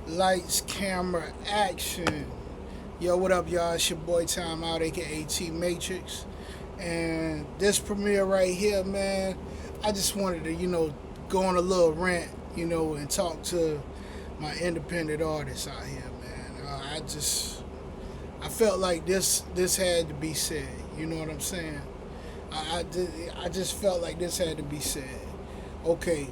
Lights, camera, action. Yo, what up, y'all? It's your boy Time Out, aka T Matrix. And this premiere right here, man, I just wanted to, go on a little rant, and talk to my independent artists out here, man. I felt like this had to be said. You know what I'm saying? I just felt like this had to be said. Okay,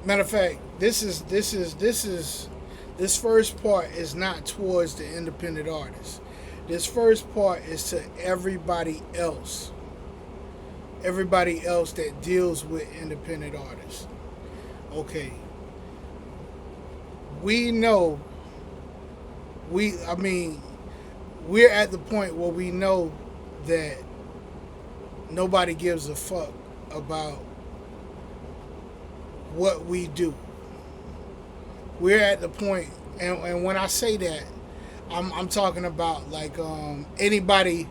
matter of fact, this first part is not towards the independent artists. This first part is to everybody else that deals with independent artists. Okay, we know I mean, we're at the point where we know that nobody gives a fuck about what we do. We're at the point, and when I say that, I'm talking about like anybody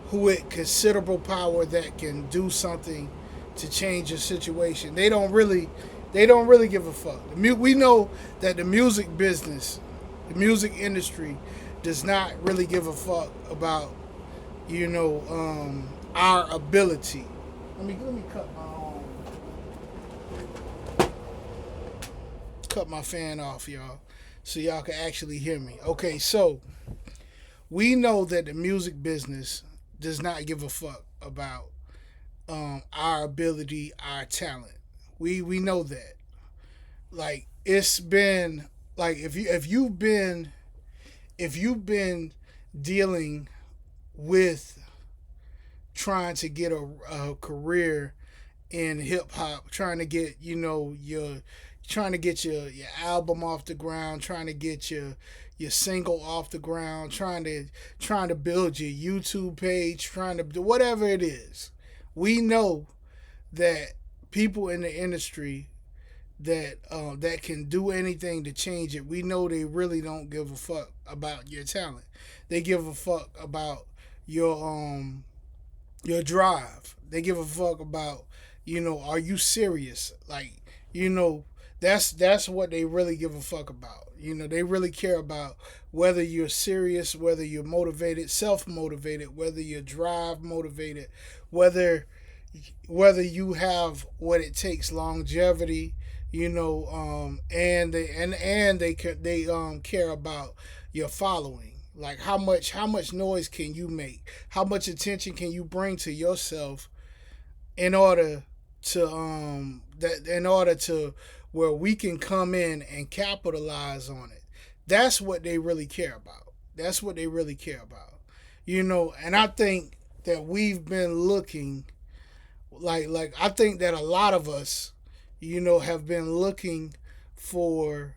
who with considerable power that can do something to change a situation. They don't really give a fuck. We know that the music business, the music industry, does not really give a fuck about our ability. Let me cut my fan off, y'all, so y'all can actually hear me. Okay, so we know that the music business does not give a fuck about our ability, our talent. We know that. Like it's been like if you've been dealing with trying to get a career in hip hop, trying to get your album off the ground, trying to get your single off the ground, trying to build your YouTube page, trying to do whatever it is. We know that people in the industry that can do anything to change it. We know they really don't give a fuck about your talent. They give a fuck about your drive. They give a fuck about are you serious? Like you know that's what they really give a fuck about. They really care about whether you're serious, whether you're motivated, self motivated, whether you're drive motivated, whether whether you have what it takes, longevity, and they care about your following. Like how much noise can you make? How much attention can you bring to yourself in order to where we can come in and capitalize on it. That's what they really care about. That's what they really care about. And I think that we've been looking like I think that a lot of us, have been looking for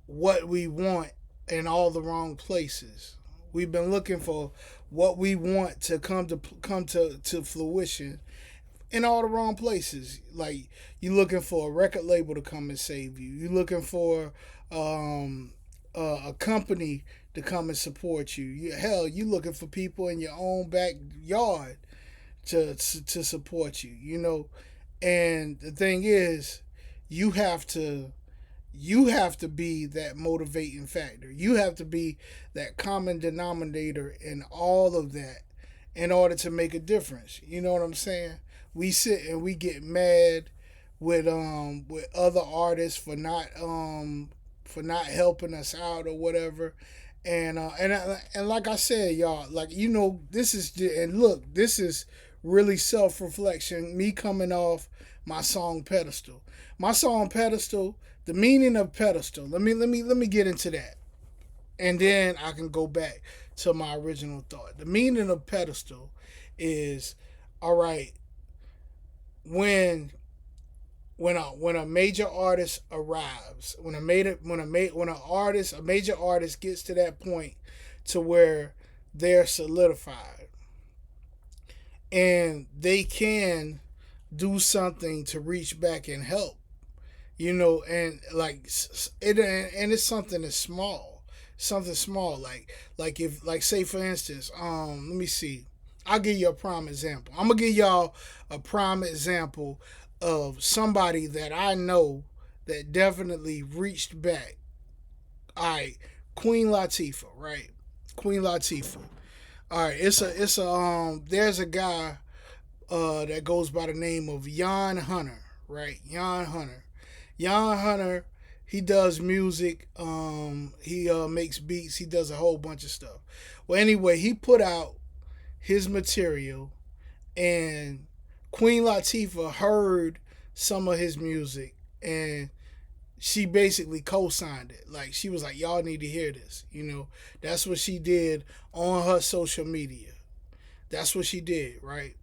what we want in all the wrong places. We've been looking for what we want to come to fruition in all the wrong places. Like you're looking for a record label to come and save you. You're looking for a company to come and support you. Hell, you looking for people in your own backyard to support you. And the thing is, you have to you have to be that motivating factor. You have to be that common denominator in all of that in order to make a difference. You know what I'm saying? We sit and we get mad with other artists for not helping us out or whatever. And like I said, y'all, like this is really self reflection. Me coming off my song pedestal, my song pedestal. The meaning of pedestal. Let me get into that, and then I can go back to my original thought. The meaning of pedestal is all right when when a major artist arrives, when a major artist gets to that point to where they're solidified and they can do something to reach back and help, and like and it's something that's small, like if like say for instance, let me see, I'll give you a prime example. I'm gonna give y'all a prime example of somebody that I know that definitely reached back. All right, Queen Latifah, right? Queen Latifah. All right, it's a there's a guy that goes by the name of Jan Hunter, right? Jan Hunter. Jan Hunter, he does music. He makes beats. He does a whole bunch of stuff. Well, anyway, he put out his material, and Queen Latifah heard some of his music, and she basically co-signed it. Like she was like, "Y'all need to hear this." That's what she did on her social media. That's what she did, right?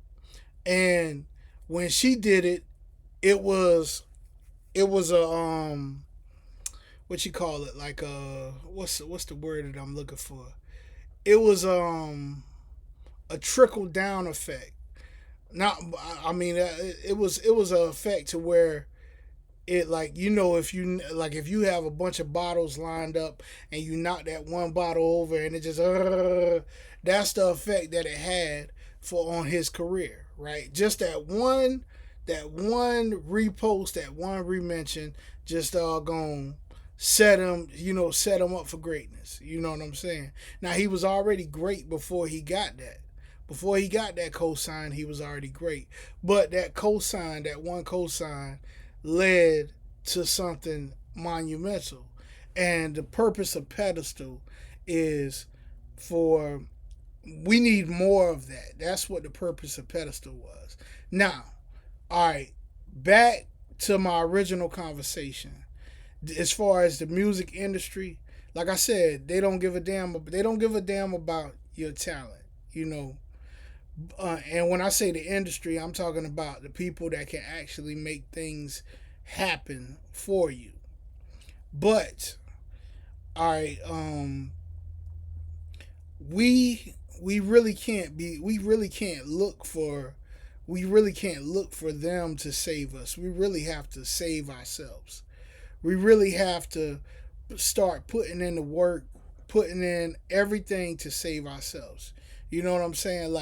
And when she did it, it was it was a what you call it, like what's the word that I'm looking for? It was a trickle down effect. Not I mean it was a effect to where it, like, if you have a bunch of bottles lined up and you knock that one bottle over and it just that's the effect that it had for on his career, right? Just that one repost, that one remention, just gone set him up for greatness. You know what I'm saying? Now he was already great before he got that. Before he got that cosign, he was already great. But that one cosign, led to something monumental. And the purpose of pedestal is for we need more of that. That's what the purpose of pedestal was. Now, all right, back to my original conversation. As far as the music industry, like I said, they don't give a damn. They don't give a damn about your talent. You know, and when I say the industry, I'm talking about the people that can actually make things happen for you. But all right, we really can't be. We really can't look for them to save us. We really have to save ourselves. We really have to start putting in the work, putting in everything to save ourselves. You know what I'm saying?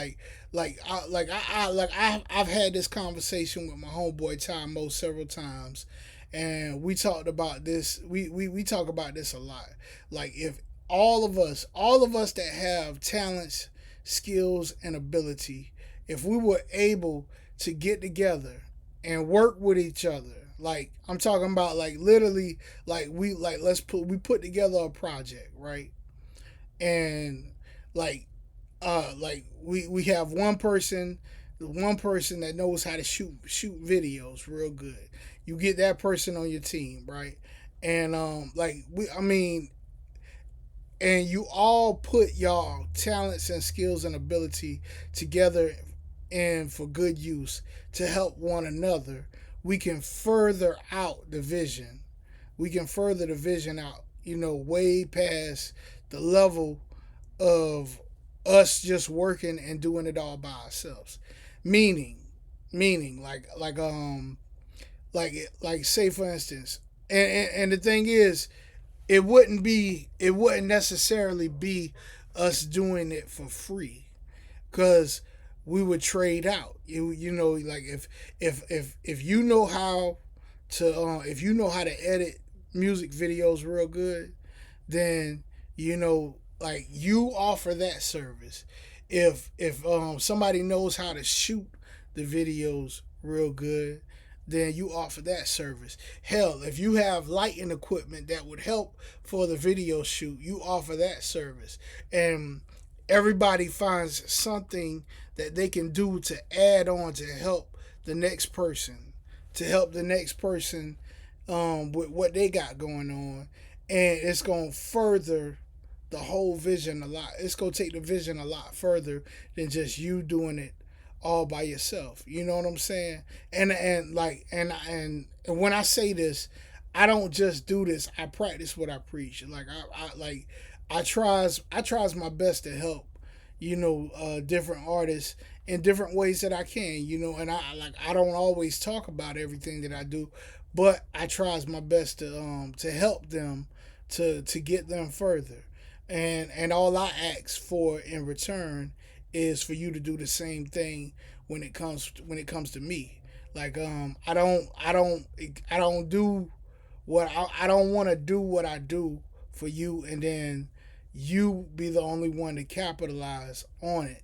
I've had this conversation with my homeboy Ty Mo several times, and we talked about this. We talk about this a lot. Like, if all of us that have talents, skills, and ability, if we were able to get together and work with each other, like I'm talking about, like literally, we put together a project, right? And like we have one person that knows how to shoot videos real good. You get that person on your team, right? And and you all put y'all talents and skills and ability together and for good use to help one another. We can further out the vision. We can further the vision out, way past the level of us just working and doing it all by ourselves. Meaning, meaning, like say for instance, and the thing is, it wouldn't necessarily be us doing it for free, because we would trade out. Like if you know how to edit music videos real good, then like you offer that service. If somebody knows how to shoot the videos real good, then you offer that service. Hell, if you have lighting equipment that would help for the video shoot, you offer that service. And everybody finds something that they can do to add on to help the next person, with what they got going on. And it's going to further the whole vision a lot. It's going to take the vision a lot further than just you doing it all by yourself. You know what I'm saying? And when I say this, I don't just do this. I practice what I preach. Like I tries my best to help, different artists in different ways that I can. And I don't always talk about everything that I do, but I tries my best to help them, to get them further. And all I ask for in return is for you to do the same thing when it comes to me. Like I don't do what I don't want to do what I do for you, and then you be the only one to capitalize on it.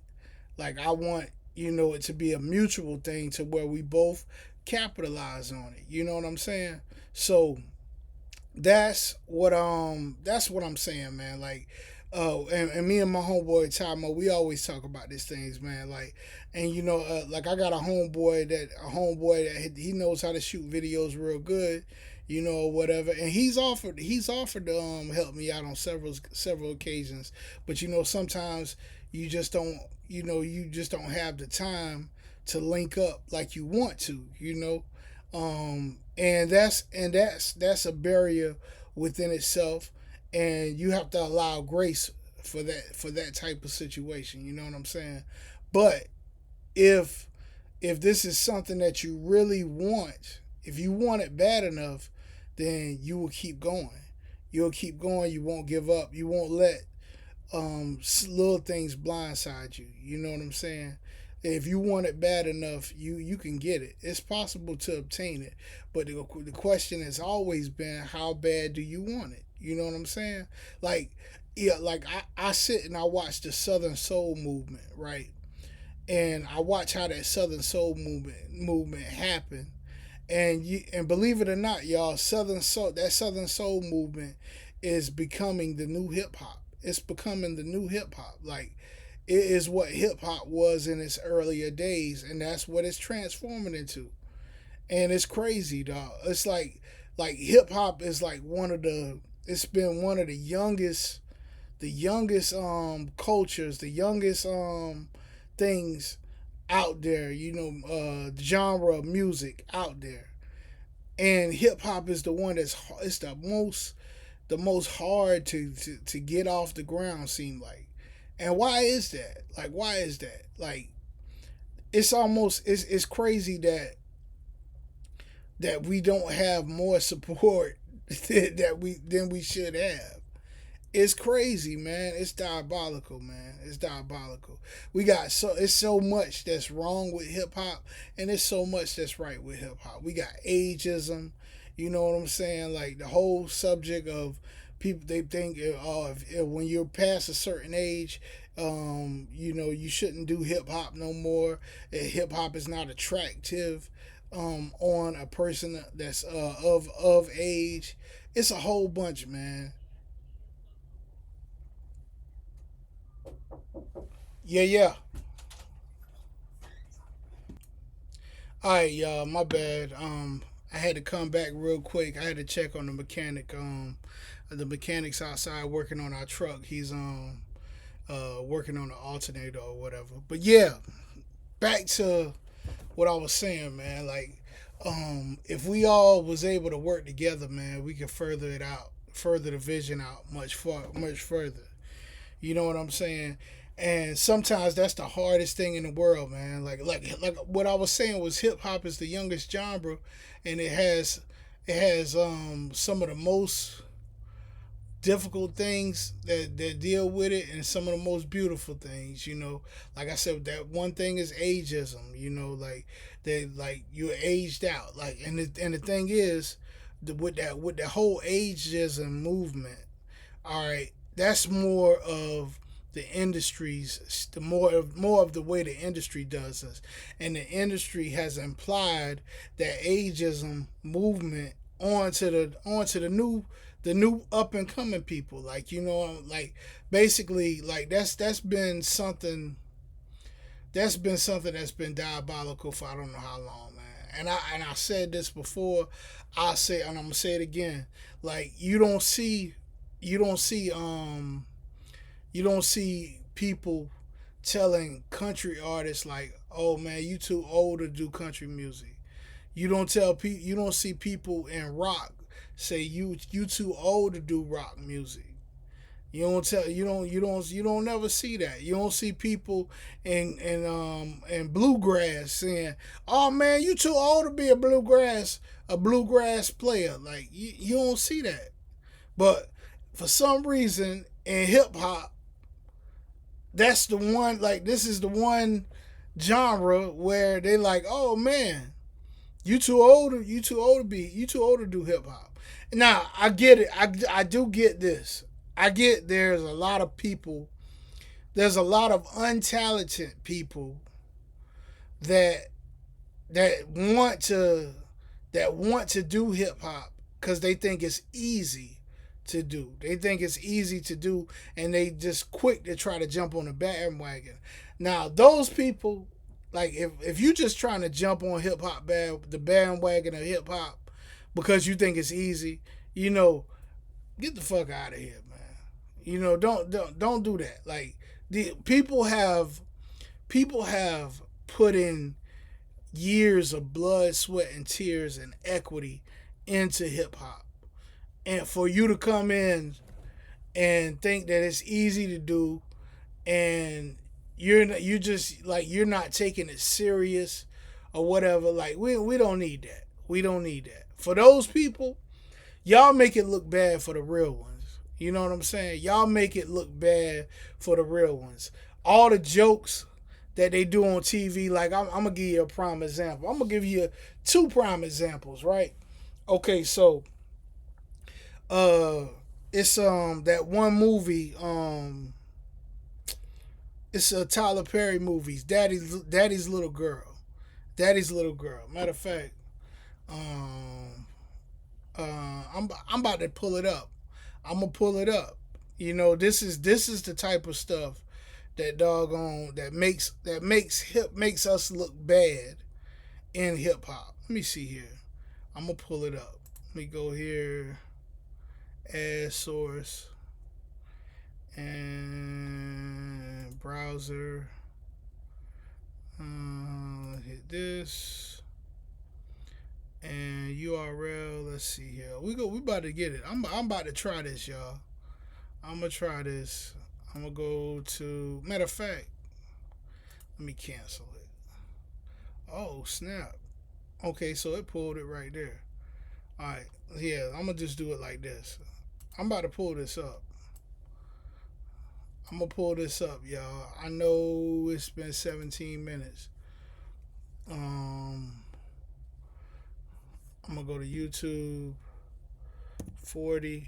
Like I want it to be a mutual thing to where we both capitalize on it. You know what I'm saying? So that's what I'm saying, man. Like and me and my homeboy Tymo, we always talk about these things, man. Like, and like I got a homeboy that he knows how to shoot videos real good, whatever. And he's offered to help me out on several occasions. But sometimes you just don't you just don't have the time to link up like you want to, and that's a barrier within itself, and you have to allow grace for that type of situation. You know what I'm saying? But if this is something that you really want, if you want it bad enough, then you will keep going. You'll keep going. You won't give up. You won't let little things blindside you. You know what I'm saying? If you want it bad enough, you can get it. It's possible to obtain it, but the question has always been, how bad do you want it? You know what I'm saying? Like, yeah, like I sit and I watch the Southern Soul movement, right? And I watch how that Southern Soul movement happened. And believe it or not, y'all, Southern Soul movement is becoming the new hip hop. It's becoming the new hip hop. Like, it is what hip hop was in its earlier days, and that's what it's transforming into. And it's crazy, dog. It's like hip hop is like it's been one of the youngest cultures, the youngest things out there, genre of music out there. And hip hop is the one it's the most hard to get off the ground, seem like. And why is that? Like, why is that? Like, it's crazy that we don't have more support than we should have. It's crazy, man. It's diabolical, man. It's diabolical. It's so much that's wrong with hip hop, and it's so much that's right with hip hop. We got ageism. You know what I'm saying? Like the whole subject of people, they think, if when you're past a certain age, you shouldn't do hip hop no more. Hip hop is not attractive on a person that's of age. It's a whole bunch, man. Yeah, yeah. All right, y'all. My bad. I had to come back real quick. I had to check on the mechanic. The mechanic's outside working on our truck. He's working on the alternator or whatever. But yeah, back to what I was saying, man. Like, if we all was able to work together, man, we could further it out, further the vision out much further. You know what I'm saying? And sometimes that's the hardest thing in the world, man. Like what I was saying was hip hop is the youngest genre, and it has some of the most difficult things that deal with it, and some of the most beautiful things. Like I said, that one thing is ageism. Like that, like you're aged out. Like, and the thing is, with the whole ageism movement, all right, that's more of the more of the way the industry does us, and the industry has implied that ageism movement onto the new up and coming people, like, like, basically, like, that's been something that's been diabolical for I don't know how long, man. And I said this before, I'll say, and I'm gonna say it again. Like, you don't see you don't see people telling country artists like, "Oh man, you too old to do country music." You don't see people in rock say you too old to do rock music. You don't never see that. You don't see people in bluegrass saying, "Oh man, you too old to be a bluegrass player." Like, you don't see that. But for some reason in hip hop, that's the one, like, this is the one genre where they like, "Oh man, You too old. You too old to be. You too old to do hip hop. Now I get it. I do get this. I get there's a lot of people. There's a lot of untalented people that that want to that want to do hip hop because they think it's easy to do. They think it's easy to do, and they just quick to try to jump on the bandwagon. Now those people, like if you just trying to jump on hip hop the bandwagon of hip hop because you think it's easy, you know, get the fuck out of here, man. You know, don't do that. Like the people have put in years of blood, sweat, and tears and equity into hip hop. And for you to come in and think that it's easy to do and you just like you're not taking it serious or whatever, like we don't need that. We don't need that. For those people, y'all make it look bad for the real ones. You know what I'm saying? Y'all make it look bad for the real ones. All the jokes that they do on TV, like I'm gonna give you a prime example. I'm gonna give you two prime examples, right? Okay, so it's that one movie, it's a Tyler Perry movie, Daddy's Little Girl. Daddy's Little Girl. Matter of fact, um I'm about to pull it up. I'm gonna pull it up. You know, this is the type of stuff that doggone makes us look bad in hip hop. Let me see here. I'm gonna pull it up. Let me go here, add source and browser. Hit this and URL. Let's see here. We about to get it. I'm about to try this, y'all. I'm gonna try this. I'm gonna go to, matter of fact, let me cancel it. Oh snap. Okay, so it pulled it right there. Alright, yeah, I'm gonna just do it like this. I'm about to pull this up. I'm gonna pull this up, y'all. I know it's been 17 minutes. I'm gonna go to YouTube 40p.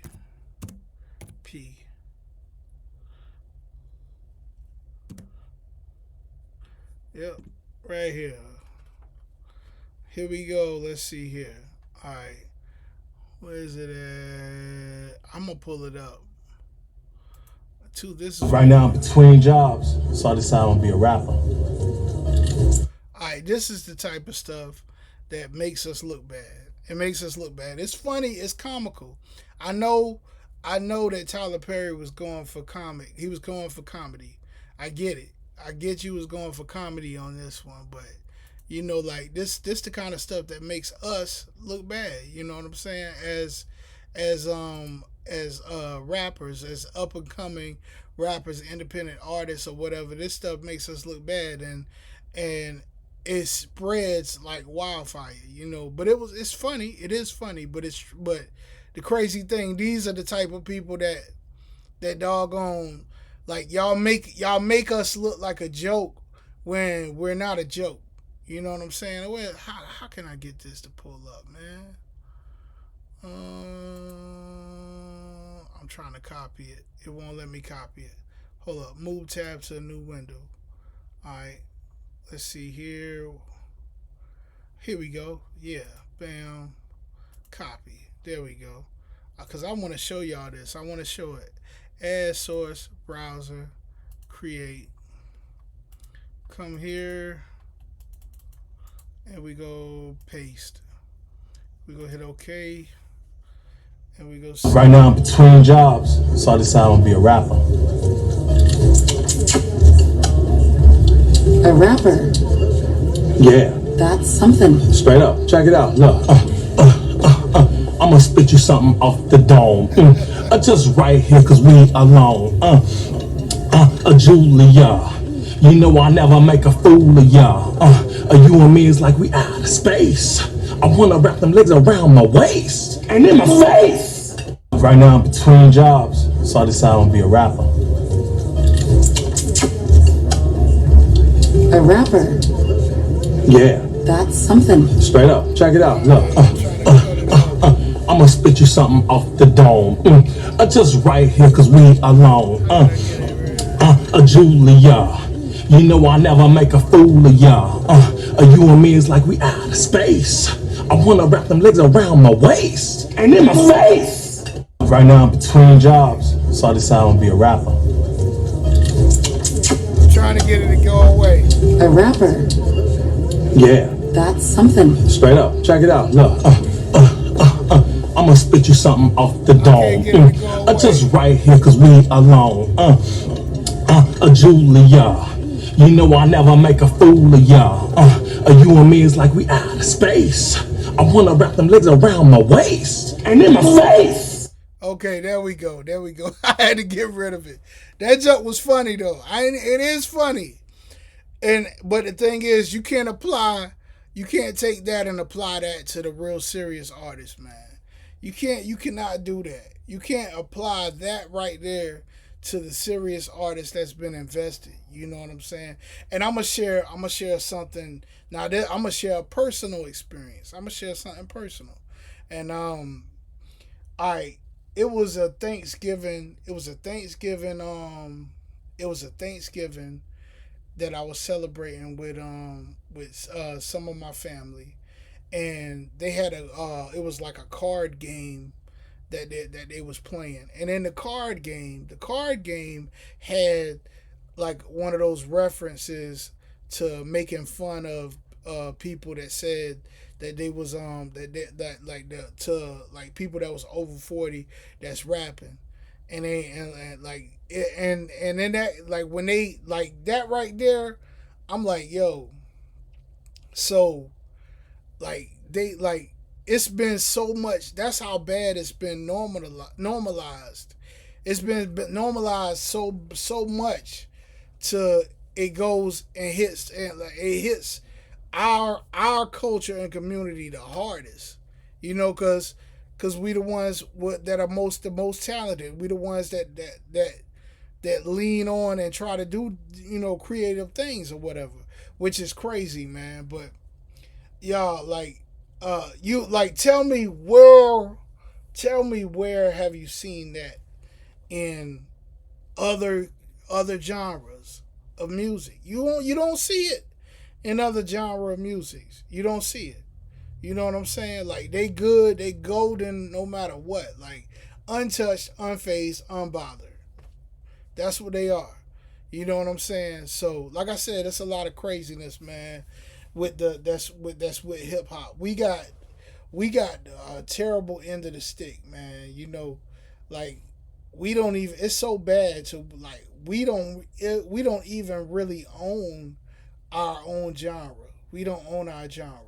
Yep, right here. Here we go. Let's see here. All right, where is it at? I'm gonna pull it up. This is right now I'm between jobs, so I decided I'm gonna be a rapper. Alright, this is the type of stuff that makes us look bad. It makes us look bad. It's funny, it's comical. I know that Tyler Perry was going for comic. He was going for comedy. I get it. I get you was going for comedy on this one, but you know, like this the kind of stuff that makes us look bad. You know what I'm saying? As rappers, as up and coming rappers, independent artists or whatever, this stuff makes us look bad, and it spreads like wildfire, you know. But it's funny. It is funny, but the crazy thing, these are the type of people that doggone, like y'all make us look like a joke when we're not a joke. You know what I'm saying? Well, how can I get this to pull up, man? I'm trying to copy it. It won't let me copy it. Hold up. Move tab to a new window. Alright. Let's see here. Here we go. Yeah. Bam. Copy. There we go. Because I want to show y'all this. I want to show it. Add source. Browser. Create. Come here. And we go paste. We go hit OK. And we go. Right now I'm between jobs, so I decided I'm gonna be a rapper. A rapper? Yeah. That's something. Straight up. Check it out. Look. I'ma spit you something off the dome. Just right here, cause we alone. Julia. You know I never make a fool of y'all. You and me is like we out of space. I wanna wrap them legs around my waist and in my face. Right now I'm between jobs, so I decided I'm gonna be a rapper. A rapper? Yeah. That's something. Straight up. Check it out. Look. Trying to cut it off. I'ma spit you something off the dome. Just right here, cause we alone. How did I get it right? Julia. You know I never make a fool of ya. You and me is like we out of space. I wanna wrap them legs around my waist and in my face. Right now I'm between jobs, so I decided I'm gonna be a rapper. Trying to get it to go away. A rapper? Yeah. That's something. Straight up. Check it out. Look. I'ma spit you something off the dome. Just right here, cause we alone. Julia. You know I never make a fool of ya. You and me is like we out of space. I wanna wrap them legs around my waist and in my face. Okay, there we go. There we go. I had to get rid of it. That joke was funny though. It is funny. But the thing is, you can't take that and apply that to the real serious artist, man. You cannot do that. You can't apply that right there to the serious artist that's been invested. You know what I'm saying? And I'm gonna share something. Now I'm gonna share a personal experience. I'm gonna share something personal. And I it was a Thanksgiving. It was a Thanksgiving that I was celebrating with some of my family, and they had it was like a card game that they was playing, and in the card game had like one of those references to making fun of people that said that they was that like to like people that was over 40 that's rapping, and like and then that like when they like that right there, I'm like, yo, so like they like it's been so much. That's how bad it's been normalized. It's been normalized so much to it goes and hits and like it hits our culture and community the hardest. You know, cause we the ones that are the most talented. We the ones that lean on and try to do creative things or whatever, which is crazy, man. But y'all you like tell me where have you seen that in other genres of music? You don't see it in other genre of musics. You don't see it. You know what I'm saying? Like they good, they golden no matter what. Like untouched, unfazed, unbothered. That's what they are. You know what I'm saying? So, like I said, it's a lot of craziness, man. That's with hip hop. We got a terrible end of the stick, man. You know, like we don't even. It's so bad to like we don't even really own our own genre. We don't own our genre.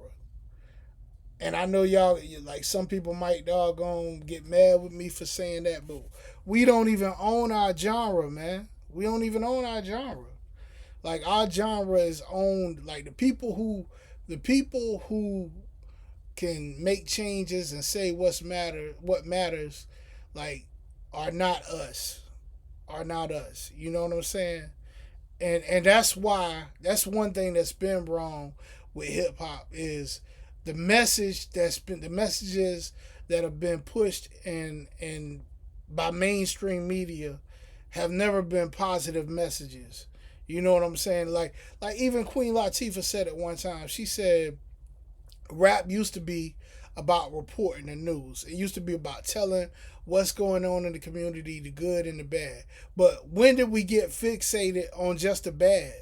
And I know y'all like some people might doggone get mad with me for saying that, but we don't even own our genre, man. We don't even own our genre. Like our genre is owned like the people who can make changes and say what matters, like are not us. Are not us. You know what I'm saying? And that's one thing that's been wrong with hip hop is the messages that have been pushed and by mainstream media have never been positive messages. You know what I'm saying? Like even Queen Latifah said it one time. She said rap used to be about reporting the news. It used to be about telling what's going on in the community, the good and the bad. But when did we get fixated on just the bad?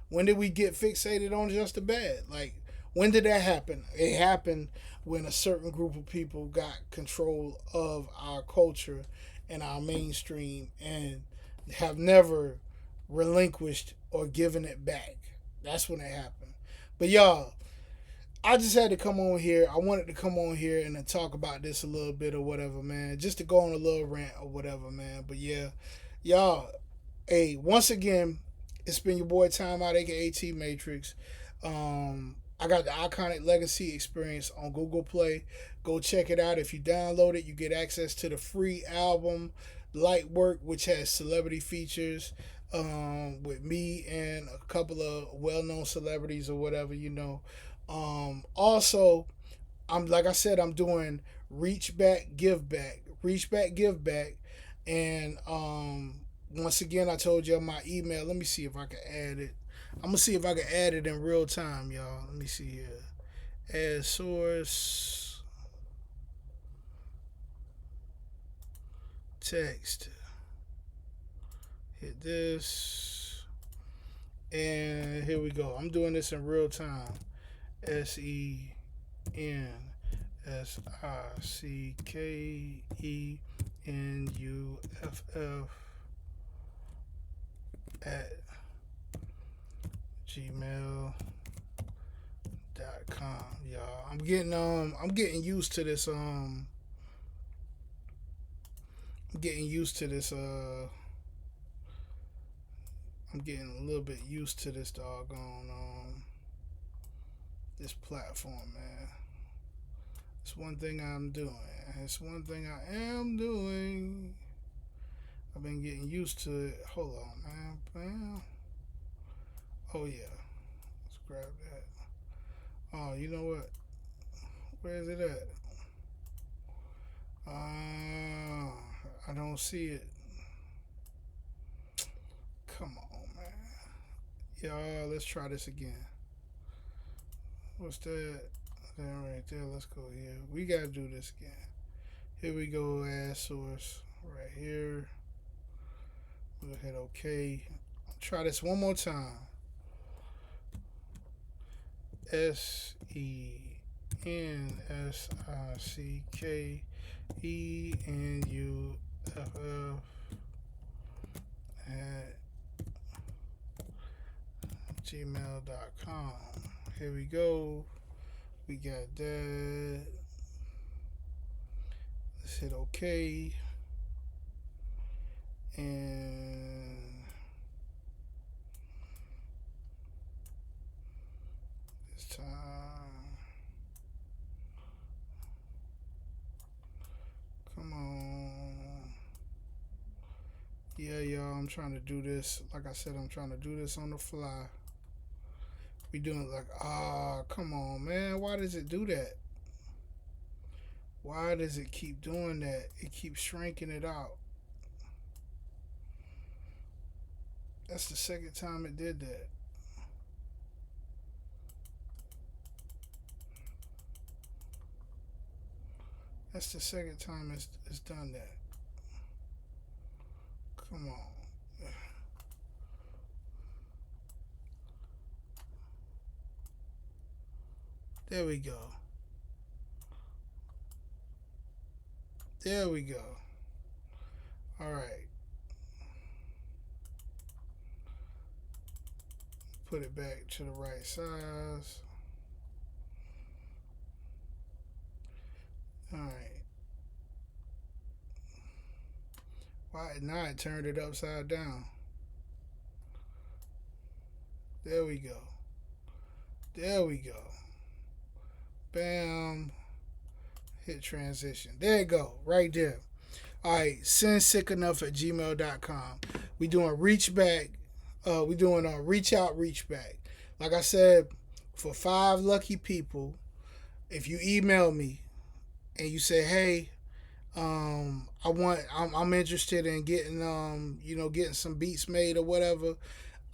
When did we get fixated on just the bad? Like, when did that happen? It happened when a certain group of people got control of our culture and our mainstream and have never relinquished or given it back. That's when it happened. But y'all, I just had to come on here. I wanted to come on here and then talk about this a little bit or whatever, man. Just to go on a little rant or whatever, man. But yeah, y'all, hey, once again, it's been your boy Time Out, aka T Matrix. I got the Iconic Legacy Experience on Google Play. Go check it out. If you download it, you get access to the free album Light Work, which has celebrity features with me and a couple of well-known celebrities or whatever, you know. Also, I'm like I said, I'm doing reach back, give back, reach back, give back, and once again, I told you my email. Let me see if I can add it. I'm gonna see if I can add it in real time, y'all. Let me see here. Add source text. Hit this, and here we go. I'm doing this in real time. Sensickenuff at gmail.com, y'all. I'm getting used to this I'm getting used to this I'm getting a little bit used to this doggone this platform, man. It's one thing I'm doing. It's one thing I am doing. I've been getting used to it. Hold on, man. Bam. Oh yeah. Let's grab that. Oh, you know what? Where is it at? I don't see it. Come on, man. Y'all, let's try this again. What's that? There, right there. Let's go here. We gotta do this again. Here we go. Add source right here. We'll hit OK. Try this one more time. Sensickenuff at gmail.com. Here we go. We got that. Let's hit OK. And this time, come on. Yeah, y'all, I'm trying to do this. Like I said, I'm trying to do this on the fly. We doing it like, come on, man. Why does it do that? Why does it keep doing that? It keeps shrinking it out. That's the second time it did that. That's the second time it's done that. Come on. There we go. There we go. All right. Put it back to the right size. All right. Why now it turned it upside down? There we go. There we go. Bam. Hit transition. There you go. Right there. All right. Sensickenuff at gmail.com. We doing reach back. We doing a reach out, reach back. Like I said, for 5 lucky people, if you email me and you say, hey, I'm interested in getting getting some beats made or whatever.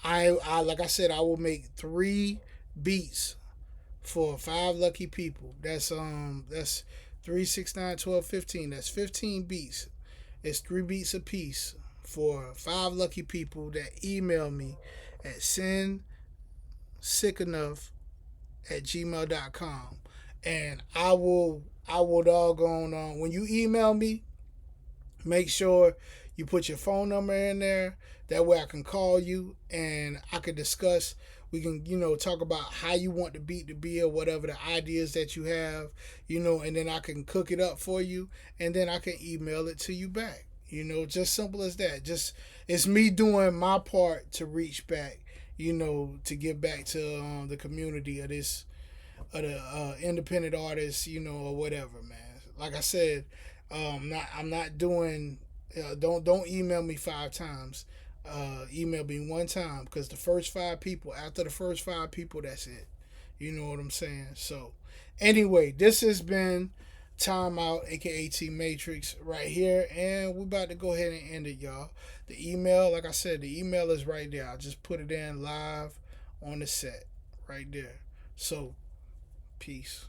I like I said, I will make 3 beats for 5 lucky people. That's 3, 6, 9, 12, 15. That's 15 beats. It's 3 beats a piece for 5 lucky people that email me at sensickenuff at gmail.com. And I will doggone when you email me, make sure you put your phone number in there. That way I can call you and I can discuss. We can, talk about how you want the beat to be or whatever the ideas that you have, and then I can cook it up for you and then I can email it to you back. Just simple as that. Just it's me doing my part to reach back, to give back to the community of this of the independent artists, or whatever, man. Like I said, I'm not doing. Don't email me 5 times. Email me one time because the first 5 people. After the first 5 people, that's it. You know what I'm saying? So, anyway, this has been Timeout, aka T Matrix, right here, and we're about to go ahead and end it, y'all. The email, like I said, the email is right there. I just put it in live on the set, right there. So, peace.